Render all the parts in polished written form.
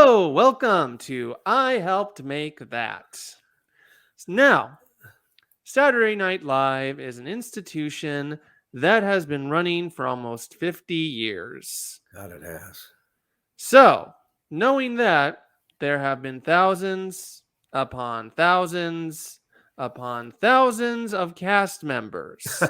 Hello, welcome to I Helped Make That. Now, Saturday Night Live is an institution that has been running for almost 50 years. God, it has. So, knowing that, there have been thousands upon thousands upon thousands of cast members.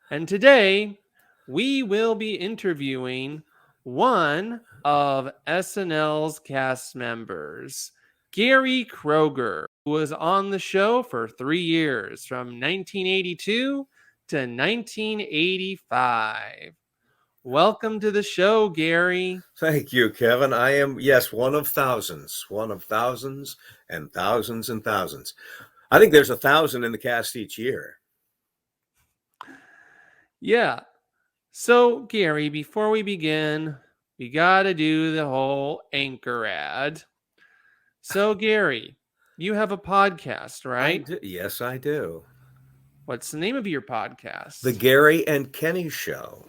And today, we will be interviewing one of SNL's cast members, Gary Kroeger, who was on the show for 3 years, from 1982 to 1985. Welcome to the show, Gary. Thank you, Kevin. I am, yes, one of thousands and thousands and thousands. I think there's 1,000 in the cast each year. Yeah. So, Gary, before we begin, we got to do the whole anchor ad. So, Gary, you have a podcast, right? Yes, I do. What's the name of your podcast? The Gary and Kenny Show.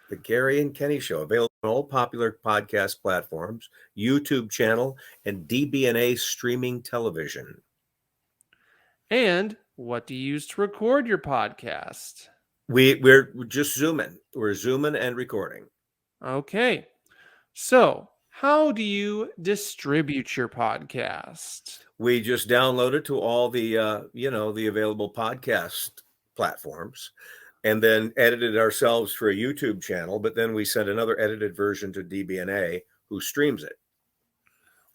The Gary and Kenny Show, available on all popular podcast platforms, YouTube channel, and DBNA streaming television. And what do you use to record your podcast? We're just zooming. We're zooming and recording. Okay. So, how do you distribute your podcast? We just download it to all the the available podcast platforms, and then edit it ourselves for a YouTube channel. But then we send another edited version to DBNA, who streams it.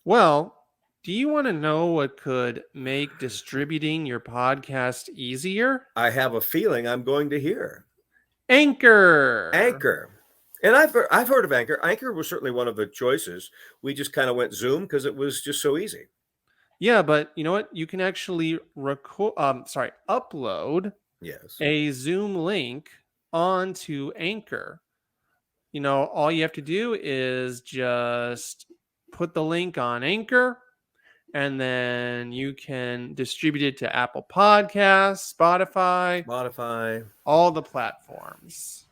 Well, do you want to know what could make distributing your podcast easier? I have a feeling I'm going to hear Anchor. Anchor. And I've heard of Anchor. Anchor was certainly one of the choices. We just kind of went Zoom because it was just so easy. Yeah, but you know what? You can actually upload Yes. a Zoom link onto Anchor. You know, all you have to do is just put the link on Anchor, and then you can distribute it to Apple Podcasts, Spotify, all the platforms.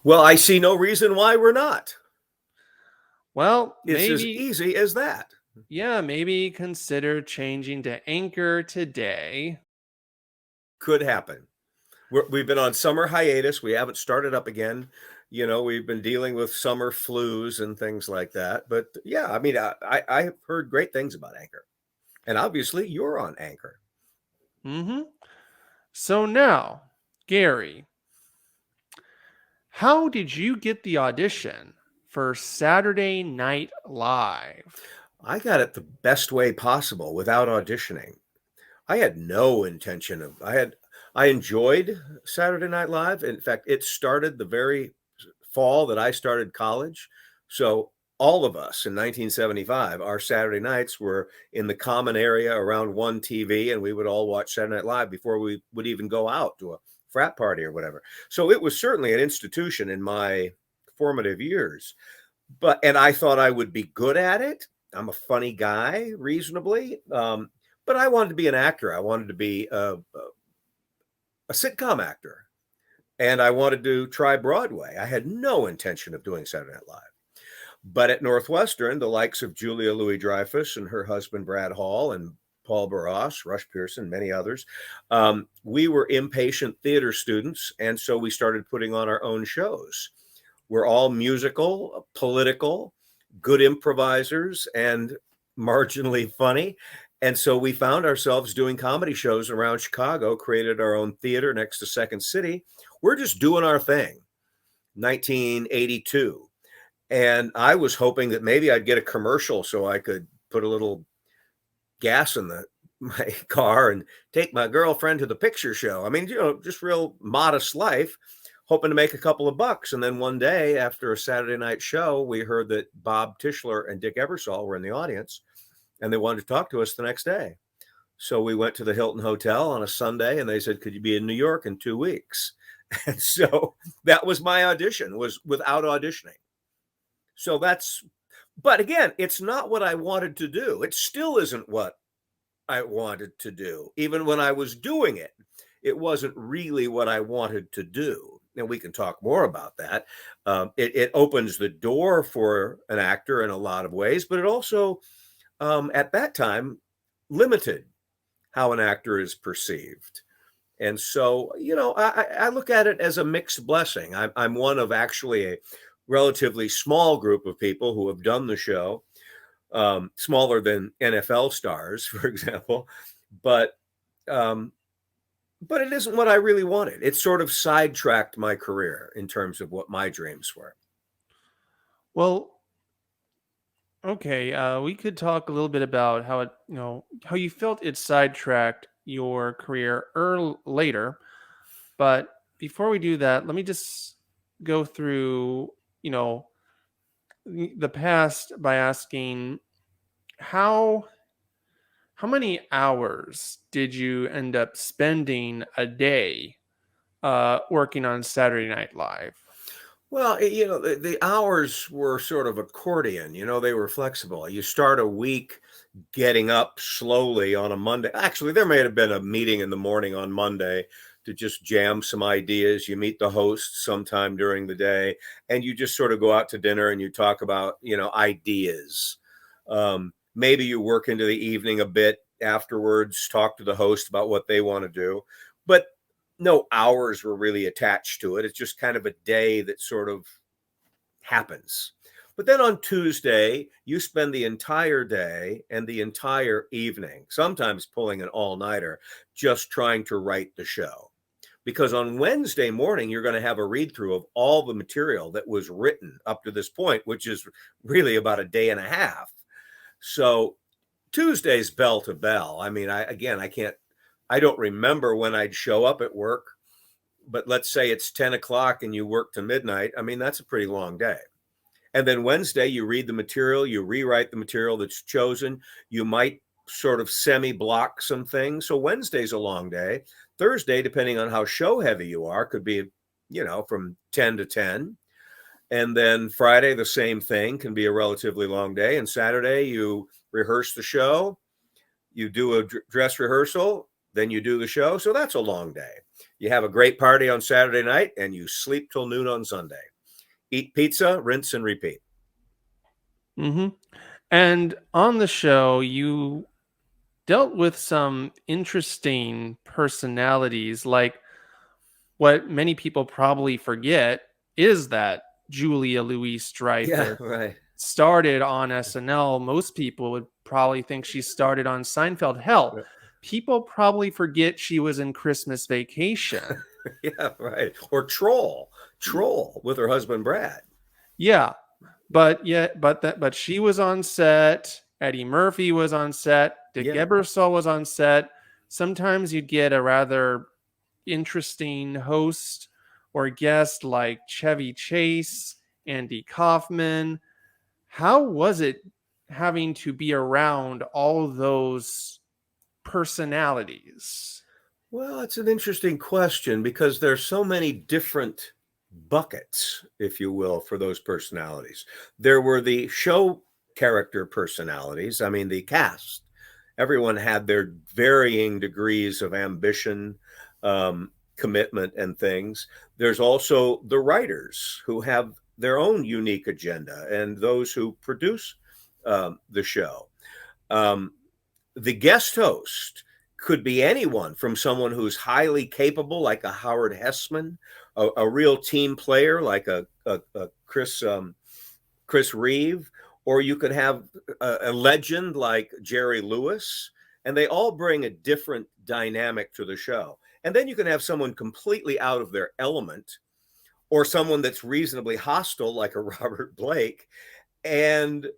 Well, I see no reason why we're not. Well, It's maybe as easy as that. Yeah, maybe consider changing to Anchor today. Could happen. We've been on summer hiatus. We haven't started up again. We've been dealing with summer flus and things like that. But yeah, I mean, I've heard great things about Anchor. And obviously, you're on Anchor. Mm-hmm. So now, Gary, how did you get the audition for Saturday Night Live? I got it the best way possible without auditioning. I had no intention of, I enjoyed Saturday Night Live. In fact, it started the very fall that I started college. So all of us in 1975, our Saturday nights were in the common area around one TV, and we would all watch Saturday Night Live before we would even go out to a frat party or whatever. So it was certainly an institution in my formative years. And I thought I would be good at it. I'm a funny guy, reasonably. But I wanted to be an actor. I wanted to be a sitcom actor. And I wanted to try Broadway. I had no intention of doing Saturday Night Live. But at Northwestern, the likes of Julia Louis-Dreyfus and her husband, Brad Hall, and Paul Barras, Rush Pearson, many others, we were impatient theater students. And so we started putting on our own shows. We're all musical, political, good improvisers, and marginally funny. And so we found ourselves doing comedy shows around Chicago, created our own theater next to Second City. We're just doing our thing. 1982. And I was hoping that maybe I'd get a commercial so I could put a little gas in my car and take my girlfriend to the picture show. I mean, just real modest life, hoping to make a couple of bucks. And then one day after a Saturday night show, we heard that Bob Tischler and Dick Ebersol were in the audience, and they wanted to talk to us the next day. So we went to the Hilton Hotel on a Sunday, and they said, could you be in New York in 2 weeks? And so that was my audition, was without auditioning. So but again, it's not what I wanted to do. It still isn't what I wanted to do. Even when I was doing it, it wasn't really what I wanted to do. and we can talk more about that. It opens the door for an actor in a lot of ways, but it also, at that time, limited how an actor is perceived. And so, I look at it as a mixed blessing. I'm one of actually a relatively small group of people who have done the show, smaller than NFL stars, for example, but um, but it isn't what I really wanted. It sort of sidetracked my career in terms of what my dreams were. Well, okay, we could talk a little bit about how it, how you felt it sidetracked your career later. But before we do that, let me just go through, you know, the past by asking how how many hours did you end up spending a day working on Saturday Night Live? Well, the hours were sort of accordion, they were flexible. You start a week getting up slowly on a Monday. Actually, there may have been a meeting in the morning on Monday to just jam some ideas. You meet the host sometime during the day, and you just sort of go out to dinner and you talk about, ideas. Maybe you work into the evening a bit afterwards, talk to the host about what they want to do. But no hours were really attached to it. It's just kind of a day that sort of happens. But then on Tuesday, you spend the entire day and the entire evening, sometimes pulling an all-nighter, just trying to write the show. Because on Wednesday morning, you're going to have a read through of all the material that was written up to this point, which is really about a day and a half. So Tuesday's bell to bell. I mean, I don't remember when I'd show up at work, but let's say it's 10 o'clock and you work to midnight. I mean, that's a pretty long day. And then Wednesday, you read the material, you rewrite the material that's chosen. You might sort of semi-block some things. So Wednesday's a long day. Thursday, depending on how show heavy you are, could be, from 10 to 10. And then Friday, the same thing, can be a relatively long day. And Saturday, you rehearse the show, you do a dress rehearsal, then you do the show. So that's a long day. You have a great party on Saturday night and you sleep till noon on Sunday. Eat pizza, rinse and repeat. Mm-hmm. And on the show, you dealt with some interesting personalities. Like what many people probably forget is that Julia Yeah, Louis-Dreyfus right. started on SNL. Most people would probably think she started on Seinfeld. Hell, people probably forget she was in Christmas Vacation. Yeah, right. Or Troll with her husband Brad. Yeah, but she was on set. Eddie Murphy was on set. Dick Yeah. Ebersol was on set. Sometimes you'd get a rather interesting host or guest like Chevy Chase, Andy Kaufman. How was it having to be around all those personalities? Well, it's an interesting question because there's so many different buckets, if you will, for those personalities. There were the show character personalities. I mean, the cast. Everyone had their varying degrees of ambition, commitment, and things. There's also the writers who have their own unique agenda and those who produce the show. Um, the guest host could be anyone from someone who's highly capable, like a Howard Hessman, a real team player, like a Chris Reeve, or you could have a legend like Jerry Lewis, and they all bring a different dynamic to the show. And then you can have someone completely out of their element, or someone that's reasonably hostile, like a Robert Blake, and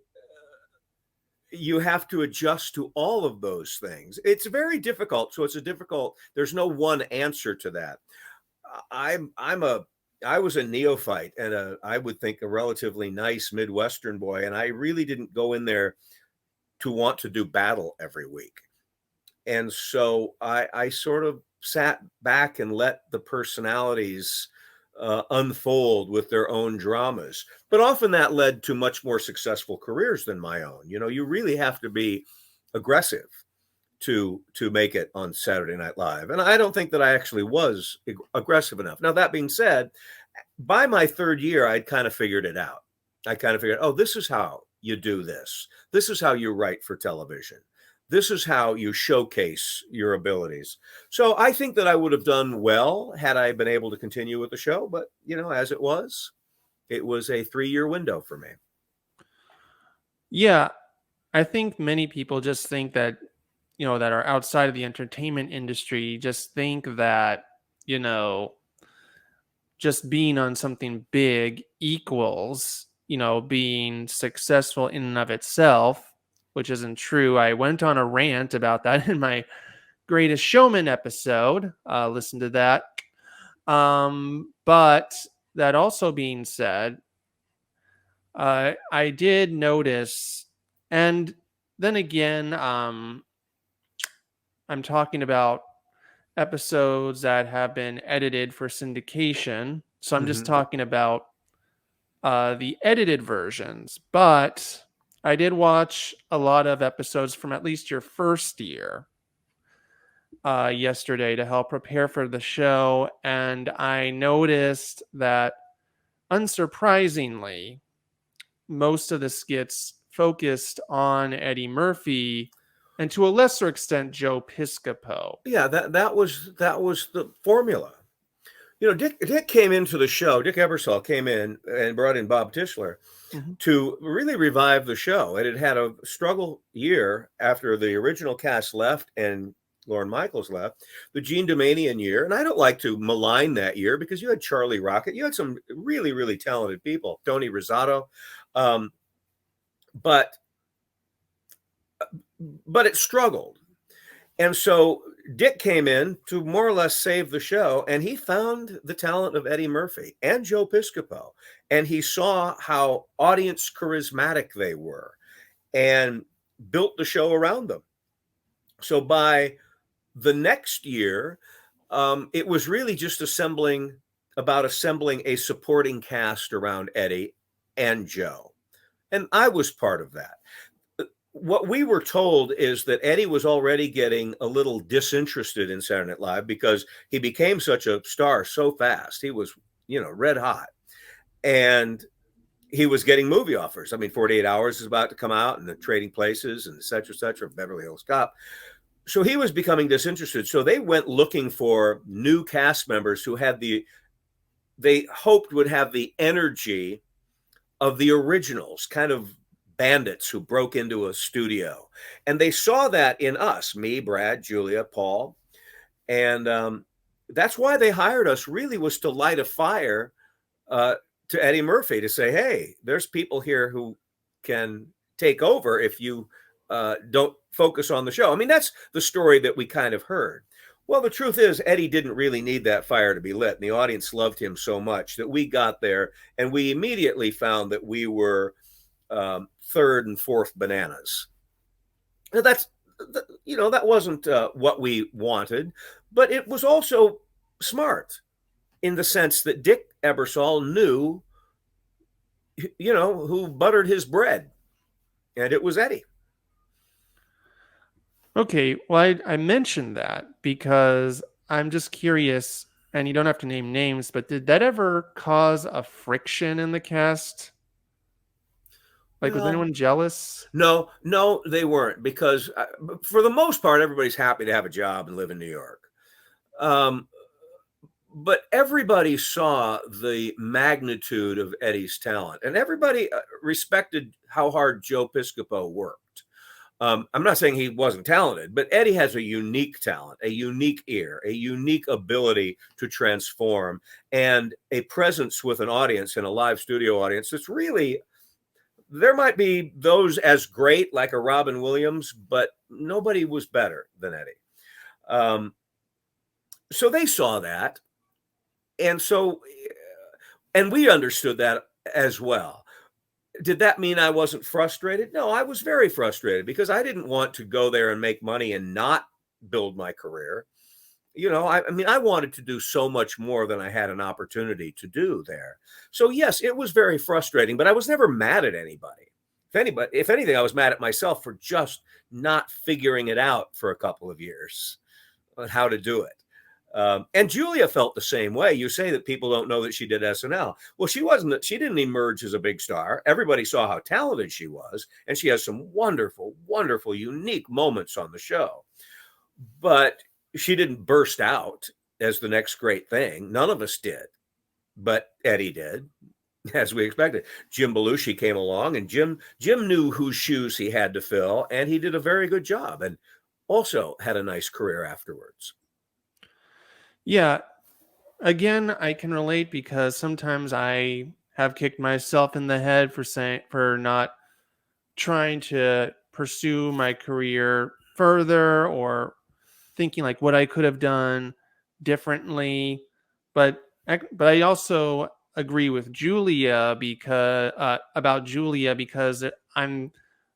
you have to adjust to all of those things. It's very difficult. So there's no one answer to that. I was a neophyte and I would think a relatively nice Midwestern boy. And I really didn't go in there to want to do battle every week. And so I sort of sat back and let the personalities unfold with their own dramas. But often that led to much more successful careers than my own. You really have to be aggressive to make it on Saturday Night Live. And I don't think that I actually was aggressive enough. Now, that being said, By my third year, I'd kind of figured it out. I kind of figured, oh, this is how you do this. This is how you write for television. This is how you showcase your abilities. So I think that I would have done well had I been able to continue with the show. But, as it was a 3-year window for me. Yeah, I think many people just think that, that are outside of the entertainment industry just think that, you know, just being on something big equals, being successful in and of itself, which isn't true. I went on a rant about that in my Greatest Showman episode. Listen to that. But that also being said, I did notice, and then again, I'm talking about episodes that have been edited for syndication. So I'm just Mm-hmm. talking about the edited versions. But I did watch a lot of episodes from at least your first year yesterday to help prepare for the show. And I noticed that, unsurprisingly, most of the skits focused on Eddie Murphy and to a lesser extent Joe Piscopo. Yeah, that was the formula. Dick came into the show. Dick Ebersol came in and brought in Bob Tischler Mm-hmm. to really revive the show. It had a struggle year after the original cast left and Lorne Michaels left, the Gene Domanian year. And I don't like to malign that year because you had Charlie Rocket, you had some really, really talented people, Tony Rosato. But it struggled. And so Dick came in to more or less save the show, and he found the talent of Eddie Murphy and Joe Piscopo, and he saw how audience charismatic they were and built the show around them. So by the next year, it was really just assembling a supporting cast around Eddie and Joe. And I was part of that. What we were told is that Eddie was already getting a little disinterested in Saturday Night Live because he became such a star so fast. He was, red hot. And he was getting movie offers. I mean, 48 Hours is about to come out, and the Trading Places and et cetera, Beverly Hills Cop. So he was becoming disinterested. So they went looking for new cast members who had they hoped would have the energy of the originals, kind of bandits who broke into a studio. And they saw that in us, me, Brad, Julia, Paul. And that's why they hired us, really, was to light a fire to Eddie Murphy, to say, hey, there's people here who can take over if you don't focus on the show. I mean, that's the story that we kind of heard. Well, the truth is, Eddie didn't really need that fire to be lit. And the audience loved him so much that we got there and we immediately found that we were third and fourth bananas. That wasn't what we wanted, but it was also smart in the sense that Dick Ebersol knew, who buttered his bread, and it was Eddie. Okay, well, I mentioned that because I'm just curious, and you don't have to name names, but did that ever cause a friction in the cast? Like, was anyone jealous? No, they weren't, because for the most part, everybody's happy to have a job and live in New York. But everybody saw the magnitude of Eddie's talent, and everybody respected how hard Joe Piscopo worked. I'm not saying he wasn't talented, but Eddie has a unique talent, a unique ear, a unique ability to transform, and a presence with an audience, in a live studio audience, that's really, there might be those as great, like a Robin Williams, but nobody was better than Eddie. So they saw that. And we understood that as well. Did that mean I wasn't frustrated? No, I was very frustrated because I didn't want to go there and make money and not build my career. I wanted to do so much more than I had an opportunity to do there. So yes, it was very frustrating, but I was never mad at anybody. If anything, I was mad at myself for just not figuring it out for a couple of years on how to do it. And Julia felt the same way. You say that people don't know that she did SNL. Well, she didn't emerge as a big star. Everybody saw how talented she was, and she has some wonderful, wonderful, unique moments on the show. But she didn't burst out as the next great thing. None of us did, but Eddie did, as we expected. Jim Belushi came along, and Jim knew whose shoes he had to fill, and he did a very good job, and also had a nice career afterwards. Yeah, again, I can relate because sometimes I have kicked myself in the head for not trying to pursue my career further, or thinking like what I could have done differently. But I also agree with Julia because about Julia, because I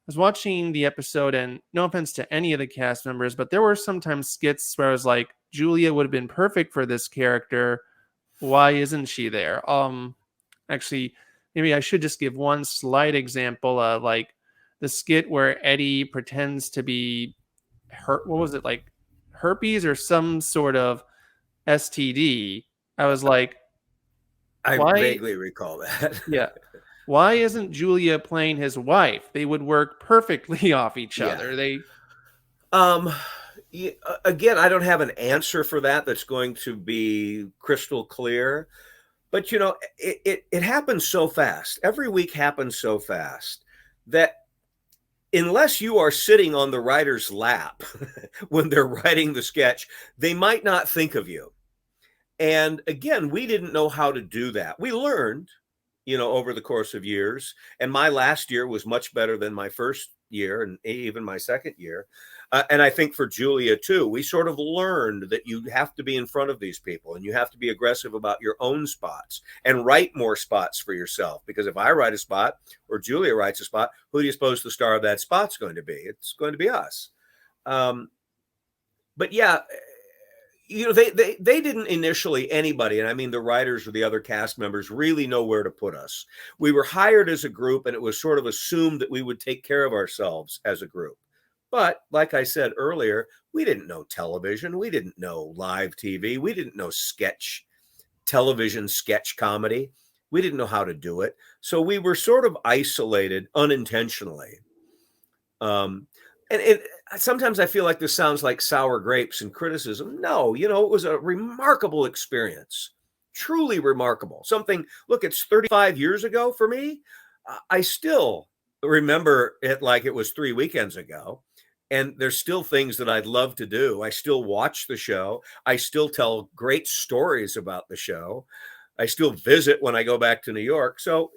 was watching the episode, and no offense to any of the cast members, but there were sometimes skits where I was like, Julia would have been perfect for this character. Why isn't she there? Actually, maybe I should just give one slight example. Like the skit where Eddie pretends to be what was it, like herpes or some sort of STD. I was like, I why? vaguely recall that. Yeah. Why isn't Julia playing his wife? They would work perfectly off each Yeah. other. They Um, Again, I don't have an answer for that that's going to be crystal clear. But it happens so fast. Every week happens so fast that unless you are sitting on the writer's lap when they're writing the sketch, they might not think of you. And again, we didn't know how to do that. We learned, over the course of years. And my last year was much better than my first year and even my second year. And I think for Julia too, we sort of learned that you have to be in front of these people and you have to be aggressive about your own spots and write more spots for yourself. Because if I write a spot or Julia writes a spot, who do you suppose the star of that spot's going to be? It's going to be us. But yeah, they didn't initially, anybody, and I mean the writers or the other cast members, really know where to put us. We were hired as a group, and it was sort of assumed that we would take care of ourselves as a group. But like I said earlier, we didn't know television. We didn't know live TV. We didn't know television sketch comedy. We didn't know how to do it. So we were sort of isolated unintentionally. And sometimes I feel like this sounds like sour grapes and criticism. No, it was a remarkable experience, truly remarkable. Look, it's 35 years ago for me. I still remember it like it was 3 weekends ago. And there's still things that I'd love to do. I still watch the show. I still tell great stories about the show. I still visit when I go back to New York. So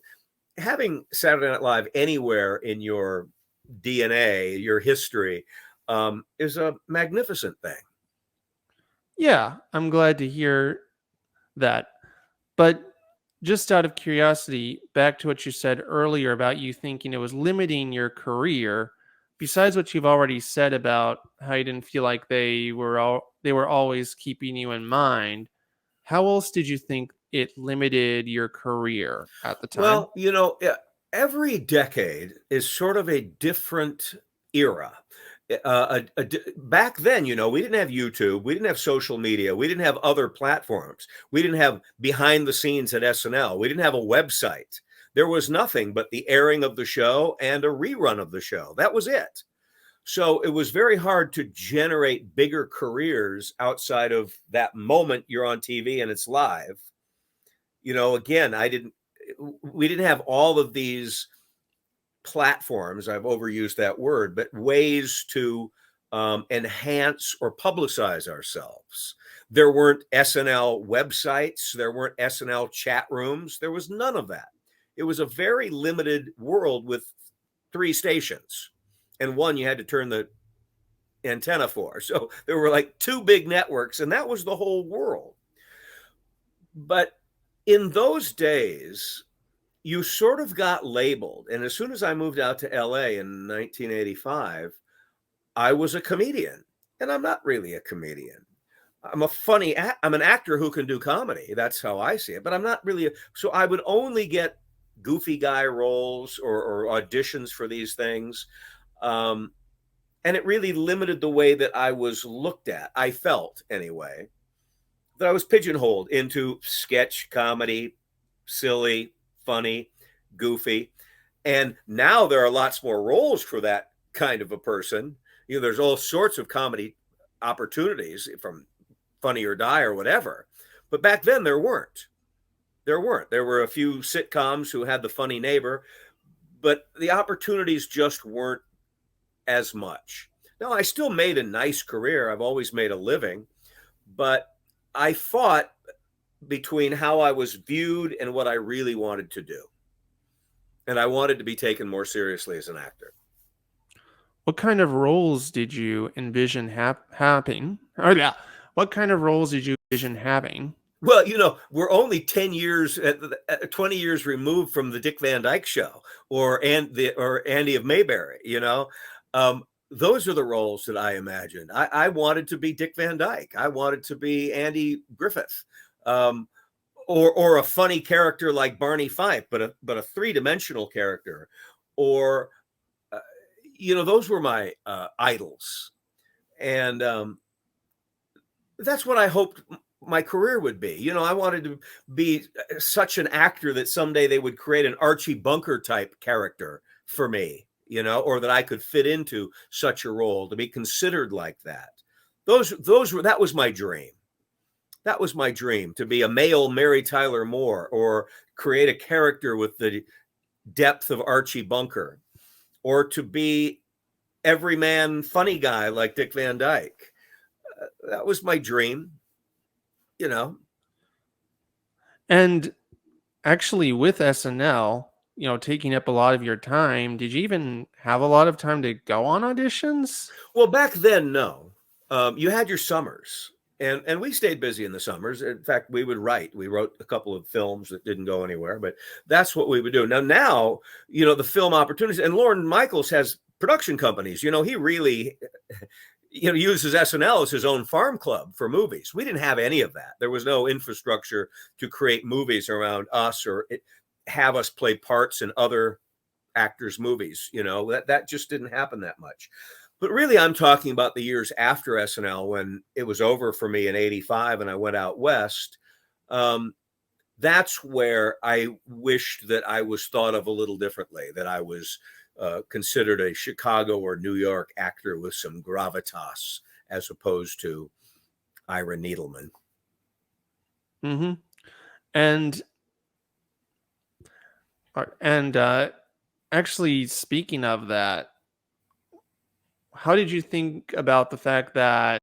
having Saturday Night Live anywhere in your DNA, your history, is a magnificent thing. Yeah, I'm glad to hear that. But just out of curiosity, back to what you said earlier about you thinking it was limiting your career, besides what you've already said about how you didn't feel like they were always keeping you in mind, how else did you think it limited your career at the time? Well, every decade is sort of a different era. Back then, we didn't have YouTube, we didn't have social media, we didn't have other platforms, we didn't have behind the scenes at SNL, we didn't have a website. There was nothing but the airing of the show and a rerun of the show. That was it. So it was very hard to generate bigger careers outside of that moment you're on TV and it's live. Again, we didn't have all of these platforms, I've overused that word, but ways to enhance or publicize ourselves. There weren't SNL websites, there weren't SNL chat rooms, there was none of that. It was a very limited world with 3 stations, and one you had to turn the antenna for. So there were like 2 big networks, and that was the whole world. But in those days, you sort of got labeled. And as soon as I moved out to LA in 1985, I was a comedian. And I'm not really a comedian. I'm an actor who can do comedy. That's how I see it. But I'm not really. So I would only get goofy guy roles or auditions for these things. And it really limited the way that I was looked at. I felt anyway. that I was pigeonholed into sketch, comedy, silly, funny, goofy. And now there are lots more roles for that kind of a person. There's all sorts of comedy opportunities, from Funny or Die or whatever. But back then there weren't. There weren't. There were a few sitcoms who had the funny neighbor, but the opportunities just weren't as much. Now, I still made a nice career. I've always made a living, but I fought between how I was viewed and what I really wanted to do. And I wanted to be taken more seriously as an actor. What kind of roles did you envision having? Or yeah, what kind of roles did you envision having? Well, we're only 10 years, 20 years removed from the Dick Van Dyke Show or Andy of Mayberry. Those are the roles that I imagined. I wanted to be Dick Van Dyke. I wanted to be Andy Griffith, or a funny character like Barney Fife, but a three-dimensional character, or those were my idols, and that's what I hoped my career would be. I wanted to be such an actor that someday they would create an Archie Bunker type character for me, or that I could fit into such a role, to be considered like that. That was my dream. That was my dream, to be a male Mary Tyler Moore, or create a character with the depth of Archie Bunker, or to be everyman funny guy like Dick Van Dyke. That was my dream. And actually, with SNL, taking up a lot of your time, did you even have a lot of time to go on auditions? Well, back then, no. You had your summers, and we stayed busy in the summers. In fact, we wrote a couple of films that didn't go anywhere, but that's what we would do. Now, the film opportunities, and Lorne Michaels has production companies. He really uses SNL as his own farm club for movies. We didn't have any of that. There was no infrastructure to create movies around us, or have us play parts in other actors' movies. That just didn't happen that much. But really, I'm talking about the years after SNL, when it was over for me in '85 and I went out west. That's where I wished that I was thought of a little differently, that I was considered a Chicago or New York actor with some gravitas, as opposed to Ira Needleman. Mm-hmm. And actually, speaking of that, how did you think about the fact that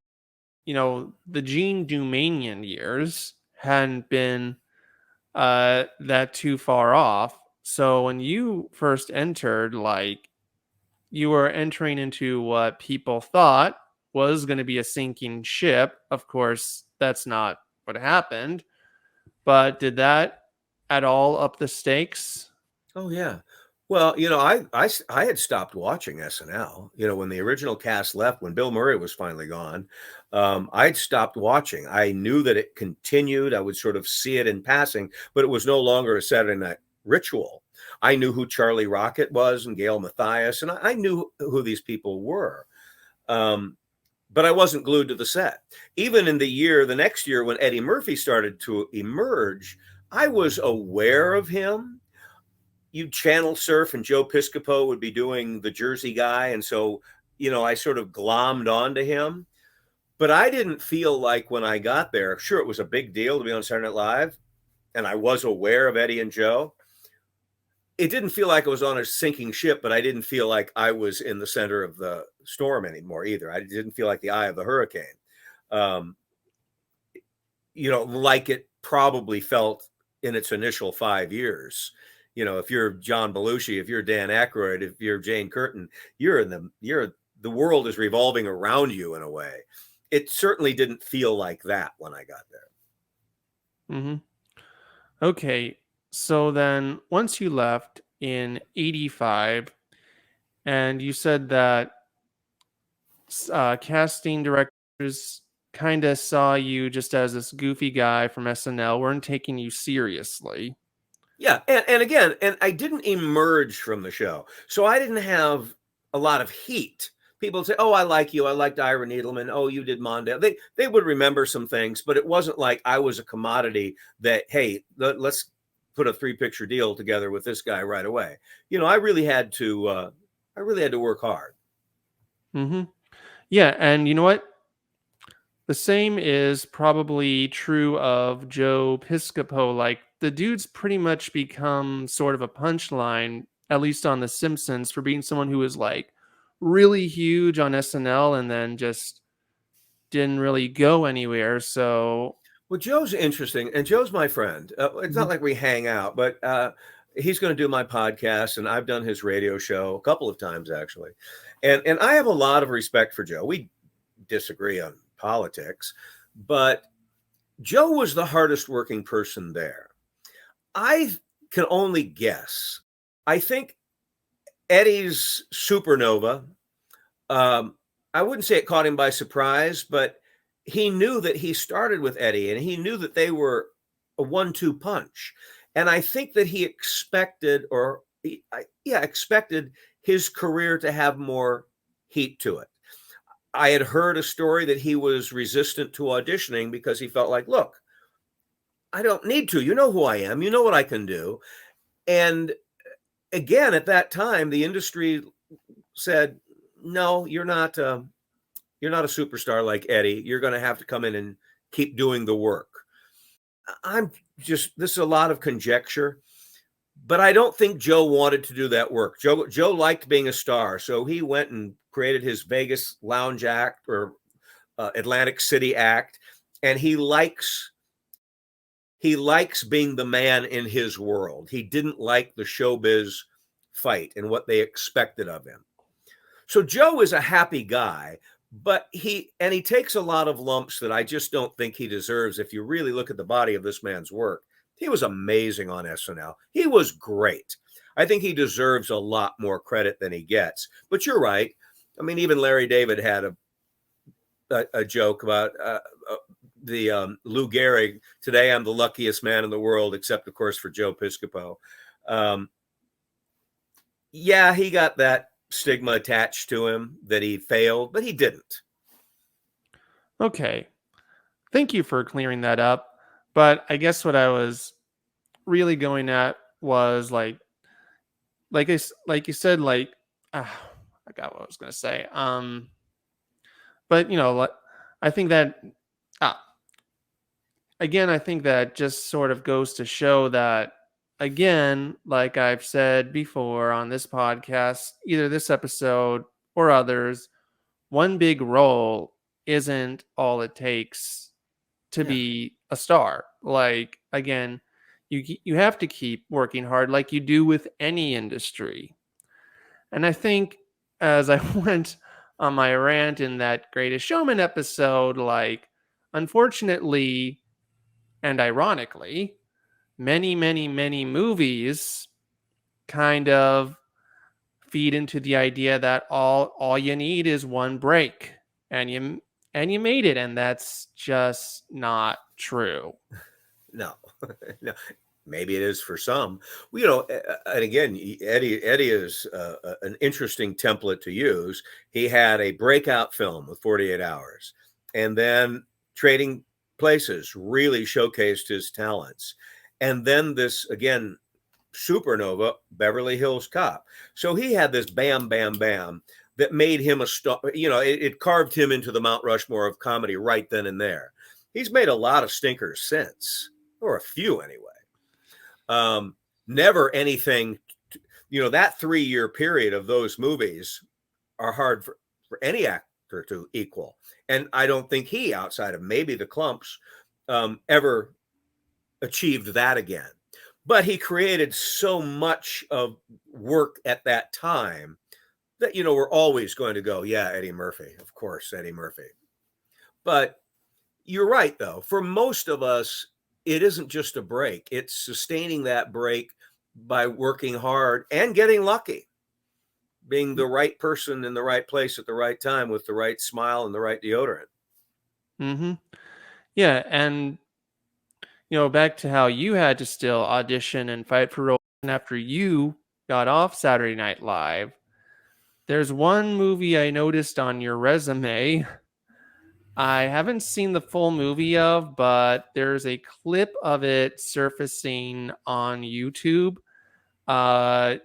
the Gene Dumanian years hadn't been that too far off? So when you first entered, like, you were entering into what people thought was going to be a sinking ship. Of course, that's not what happened. But did that at all up the stakes? Oh yeah. Well, I had stopped watching SNL. When the original cast left, when Bill Murray was finally gone, I'd stopped watching. I knew that it continued. I would sort of see it in passing, but it was no longer a Saturday night ritual. I knew who Charlie Rocket was and Gail Mathias, and I knew who these people were. But I wasn't glued to the set. Even in the next year, when Eddie Murphy started to emerge, I was aware of him. You'd channel surf, and Joe Piscopo would be doing the Jersey Guy. And so, I sort of glommed onto him. But I didn't feel like, when I got there, sure, it was a big deal to be on Saturday Night Live, and I was aware of Eddie and Joe. It didn't feel like I was on a sinking ship, but I didn't feel like I was in the center of the storm anymore either. I didn't feel like the eye of the hurricane, like it probably felt in its initial 5 years. If you're John Belushi, if you're Dan Aykroyd, if you're Jane Curtin, the world is revolving around you in a way. It certainly didn't feel like that when I got there. Mm-hmm. Okay. So then once you left in 85, and you said that casting directors kind of saw you just as this goofy guy from SNL, weren't taking you seriously. Yeah. And again, I didn't emerge from the show. So I didn't have a lot of heat. people say, "Oh, I like you. I liked Ira Needleman. Oh, you did Mondale." They would remember some things, but it wasn't like I was a commodity that, hey, let's put a 3-picture deal together with this guy right away. I really had to work hard. Mm-hmm. Yeah, and you know what? The same is probably true of Joe Piscopo. Like the dude's pretty much become sort of a punchline, at least on The Simpsons, for being someone who was like really huge on SNL and then just didn't really go anywhere. So, Well, Joe's interesting, and Joe's my friend. It's not mhm. like we hang out, but he's going to do my podcast, and I've done his radio show a couple of times actually, and I have a lot of respect for Joe. We disagree on politics, but Joe was the hardest working person there. I can only guess. I think Eddie's supernova, um, I wouldn't say it caught him by surprise, but he knew that he started with Eddie and he knew that they were a 1-2 punch. And I think that he expected, expected his career to have more heat to it. I had heard a story that he was resistant to auditioning because he felt like, look, I don't need to. You know who I am. You know what I can do. And again, at that time, the industry said, no, you're not. You're not a superstar like Eddie. You're going to have to come in and keep doing the work. This is a lot of conjecture, but I don't think Joe wanted to do that work. Joe liked being a star, so he went and created his Vegas Lounge act or Atlantic City act, and he likes being the man in his world. He didn't like the showbiz fight and what they expected of him. So Joe is a happy guy, but he takes a lot of lumps that I just don't think he deserves. If you really look at the body of this man's work, he was amazing on SNL. He was great. I think he deserves a lot more credit than he gets. But you're right. I mean, even Larry David had a joke about the Lou Gehrig. Today, I'm the luckiest man in the world, except of course for Joe Piscopo. Yeah, he got that stigma attached to him that he failed, but he didn't. Okay. Thank you for clearing that up. But I guess what I was really going at was like you said, I got what I was gonna say. But I think that ah, again, I think that just sort of goes to show that again, like I've said before on this podcast, either this episode or others, one big role isn't all it takes to Yeah. be a star. Like again, you have to keep working hard like you do with any industry. And I think as I went on my rant in that Greatest Showman episode, like unfortunately and ironically, many, many, many movies kind of feed into the idea that all you need is one break and you made it, and that's just not true. No, no. Maybe it is for some. Well, and again, Eddie is an interesting template to use. He had a breakout film with 48 Hours, and then Trading Places really showcased his talents, and then this again supernova, Beverly Hills Cop. So he had this bam, bam, bam that made him a star. It carved him into the Mount Rushmore of comedy right then and there. He's made a lot of stinkers since, or a few anyway. Never anything, that 3-year period of those movies are hard for any actor to equal. And I don't think he, outside of maybe the Clumps, ever achieved that again. But he created so much of work at that time that, we're always going to go, yeah, Eddie Murphy, of course, Eddie Murphy. But you're right, though. For most of us, it isn't just a break. It's sustaining that break by working hard and getting lucky, being the right person in the right place at the right time with the right smile and the right deodorant. Mm-hmm. Yeah, and back to how you had to still audition and fight for roles after you got off Saturday Night Live. There's one movie I noticed on your resume. I haven't seen the full movie of, but there's a clip of it surfacing on YouTube. Uh,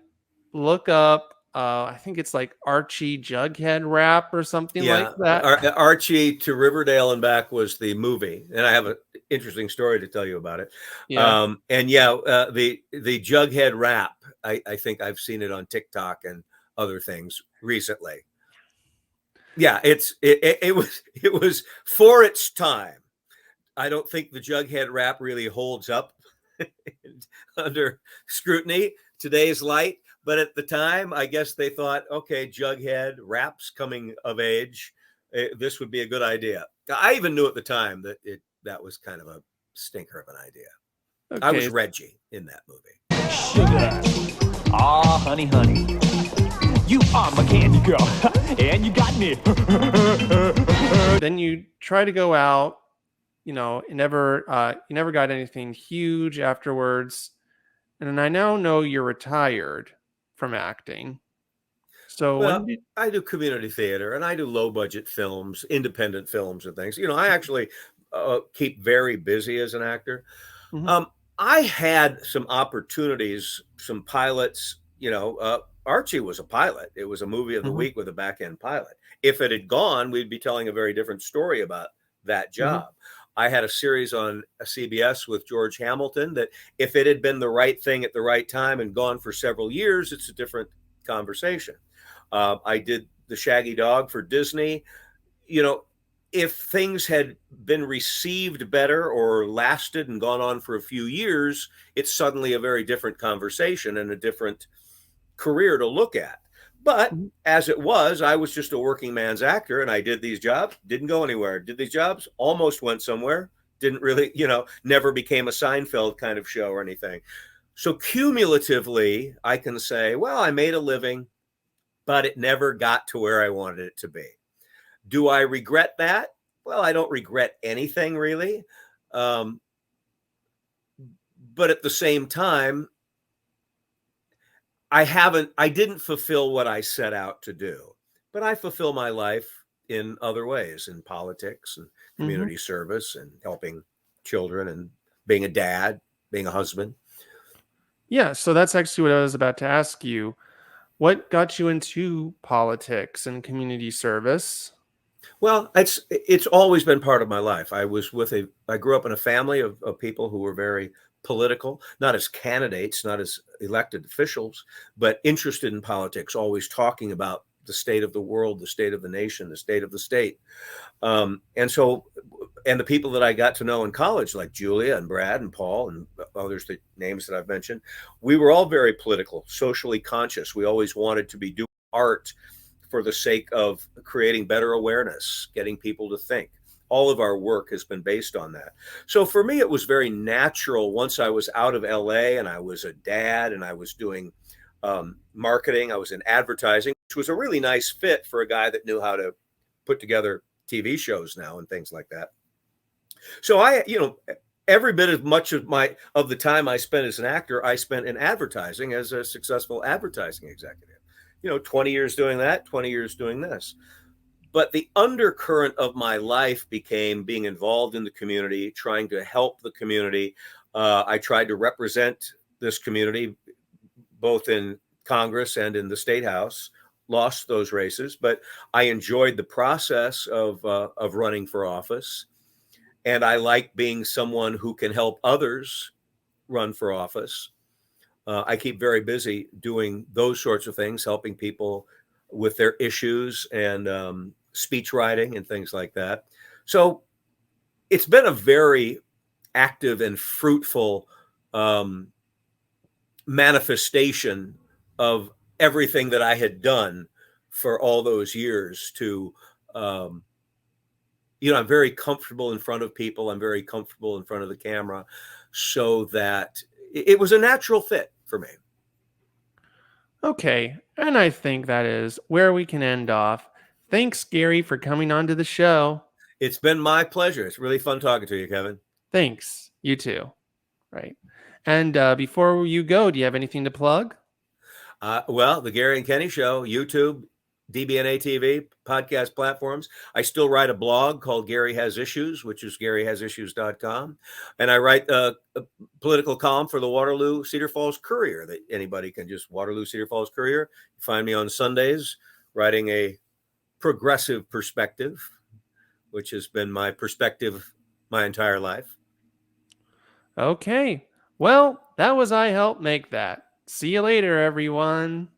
Look up. I think it's like Archie Jughead Wrap or something like Yeah, that. Archie to Riverdale and Back was the movie, and I have an interesting story to tell you about it. Yeah. And yeah, the Jughead rap, I think I've seen it on TikTok and other things recently. Yeah, it was for its time. I don't think the Jughead rap really holds up under scrutiny today's light. But at the time, I guess they thought, okay, Jughead rap's coming of age. This would be a good idea. I even knew at the time that that was kind of a stinker of an idea. I was Okay. Reggie in that movie. Sugar. Aw, honey, honey. You are my candy girl. And you got me. Then you try to go out. You know, you never got anything huge afterwards. And then I now know you're retired from acting. So when Well, did I do community theater and I do low budget films, independent films and things. I actually keep very busy as an actor. Mhm, Um, I had some opportunities, some pilots. Archie was a pilot. It was a movie of the mhm, week with a back end pilot. If it had gone, we'd be telling a very different story about that mhm, job. I had a series on a CBS with George Hamilton that if it had been the right thing at the right time and gone for several years, it's a different conversation. I did the Shaggy Dog for Disney. You know, if things had been received better or lasted and gone on for a few years, it's suddenly a very different conversation and a different career to look at. But mhm. as it was, I was just a working man's actor and I did these jobs, didn't go anywhere. Did these jobs, almost went somewhere, didn't really, never became a Seinfeld kind of show or anything. So cumulatively, I can say, well, I made a living, but it never got to where I wanted it to be. Do I regret that? Well, I don't regret anything really. Um, but at the same time, I didn't fulfill what I set out to do, but I fulfill my life in other ways, in politics and Mhm. community service and helping children and being a dad, being a husband. Yeah, so that's actually what I was about to ask you. What got you into politics and community service? Well, it's always been part of my life. I grew up in a family of people who were very political, not as candidates, not as elected officials, but interested in politics, always talking about the state of the world, the state of the nation, the state of the state. And the people that I got to know in college, like Julia and Brad and Paul and others, the names that I've mentioned, we were all very political, socially conscious. We always wanted to be doing art for the sake of creating better awareness, getting people to think. All of our work has been based on that. So for me, it was very natural once I was out of LA and I was a dad and I was doing marketing, I was in advertising, which was a really nice fit for a guy that knew how to put together TV shows now and things like that. So every bit as much of the time I spent as an actor, I spent in advertising as a successful advertising executive. 20 years doing that, 20 years doing this. But the undercurrent of my life became being involved in the community, trying to help the community. I tried to represent this community both in Congress and in the state house. Lost those races, but I enjoyed the process of running for office, and I like being someone who can help others run for office. I keep very busy doing those sorts of things, helping people with their issues and speech writing and things like that. So it's been a very active and fruitful manifestation of everything that I had done for all those years um, I'm very comfortable in front of people. I'm very comfortable in front of the camera so that it was a natural fit for me. Okay, and I think that is where we can end off. Thanks, Gary, for coming on to the show. It's been my pleasure. It's really fun talking to you, Kevin. Thanks. You too. Right. And before you go, do you have anything to plug? Well, the Gary and Kenny Show, YouTube, DBNA TV, podcast platforms. I still write a blog called Gary Has Issues, which is garyhasissues.com. And I write a political column for the Waterloo Cedar Falls Courier that anybody can just Waterloo Cedar Falls Courier. You find me on Sundays writing a progressive perspective, which has been my perspective my entire life. Okay. Well, that was I Help Make That. See you later, everyone.